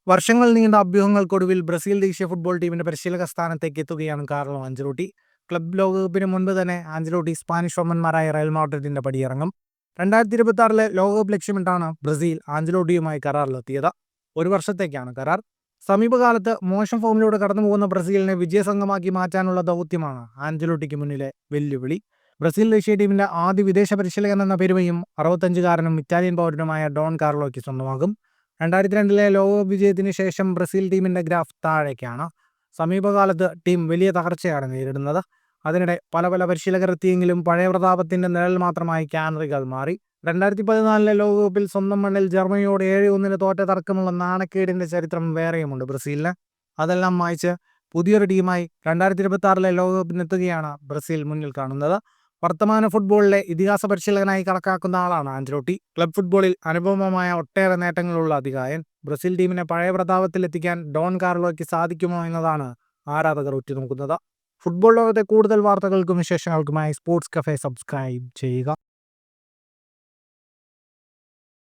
വർഷങ്ങൾ നീണ്ട അഭ്യൂഹങ്ങൾക്കൊടുവിൽ ബ്രസീൽ ദേശീയ ഫുട്ബോൾ ടീമിന്റെ പരിശീലക സ്ഥാനത്തേക്ക് എത്തുകയാണ് കാർലോ ആഞ്ചലോട്ടി. ക്ലബ് ലോകകപ്പിന് മുൻപ് തന്നെ ആഞ്ചലോട്ടി സ്പാനിഷ് വമ്പന്മാരായ റയൽ മാഡ്രിഡിന്റെ പടിയിറങ്ങും. 2026 ലോകകപ്പ് ലക്ഷ്യമിട്ടാണ് ബ്രസീൽ ആഞ്ചലോട്ടിയുമായി കരാറിലെത്തിയത്. ഒരു വർഷത്തേക്കാണ് കരാർ. സമീപകാലത്ത് മോശം ഫോമിലൂടെ കടന്നുപോകുന്ന ബ്രസീലിനെ വിജയസംഘമാക്കി മാറ്റാനുള്ള ദൗത്യമാണ് ആഞ്ചലോട്ടിക്ക് മുന്നിലെ വെല്ലുവിളി. ബ്രസീൽ ദേശീയ ടീമിന്റെ ആദ്യ വിദേശ പരിശീലകൻ എന്ന പെരുമയും 65-കാരനും ഇറ്റാലിയൻ പൗരനുമായ ഡോൺ കാർലോയ്ക്ക് സ്വന്തമാകും. 2002 ലോകകപ്പ് വിജയത്തിന് ശേഷം ബ്രസീൽ ടീമിന്റെ ഗ്രാഫ് താഴേക്കാണ്. സമീപകാലത്ത് ടീം വലിയ തകർച്ചയാണ് നേരിടുന്നത്. അതിനിടെ പല പരിശീലകർ എത്തിയെങ്കിലും പഴയ പ്രതാപത്തിന്റെ നിഴൽ മാത്രമായി കാനറികൾ മാറി. 2014 ലോകകപ്പിൽ സ്വന്തം മണ്ണിൽ ജർമ്മനിയോട് 7-1 തോറ്റ തർക്കമുള്ള നാണക്കേടിന്റെ ചരിത്രം വേറെയുമുണ്ട് ബ്രസീലിന്. അതെല്ലാം മായ്ച്ച് പുതിയൊരു ടീമായി 2026 ലോകകപ്പിനെത്തുകയാണ് ബ്രസീൽ മുന്നിൽ കാണുന്നത്. വർത്തമാന ഫുട്ബോളിലെ ഇതിഹാസ പരിശീലകനായി കണക്കാക്കുന്ന ആളാണ് ആഞ്ചലോട്ടി. ക്ലബ് ഫുട്ബോളിൽ അനുപമമായ ഒട്ടേറെ നേട്ടങ്ങളുള്ള അധികായൻ. ബ്രസീൽ ടീമിനെ പഴയ പ്രതാപത്തിലെത്തിക്കാൻ ഡോൺ കാർലോയ്ക്ക് സാധിക്കുമോ എന്നതാണ് ആരാധകർ ഉറ്റുനോക്കുന്നത്. ഫുട്ബോൾ ലോകത്തെ കൂടുതൽ വാർത്തകൾക്കും വിശേഷങ്ങൾക്കുമായി സ്പോർട്സ് കഫേ സബ്സ്ക്രൈബ് ചെയ്യുക.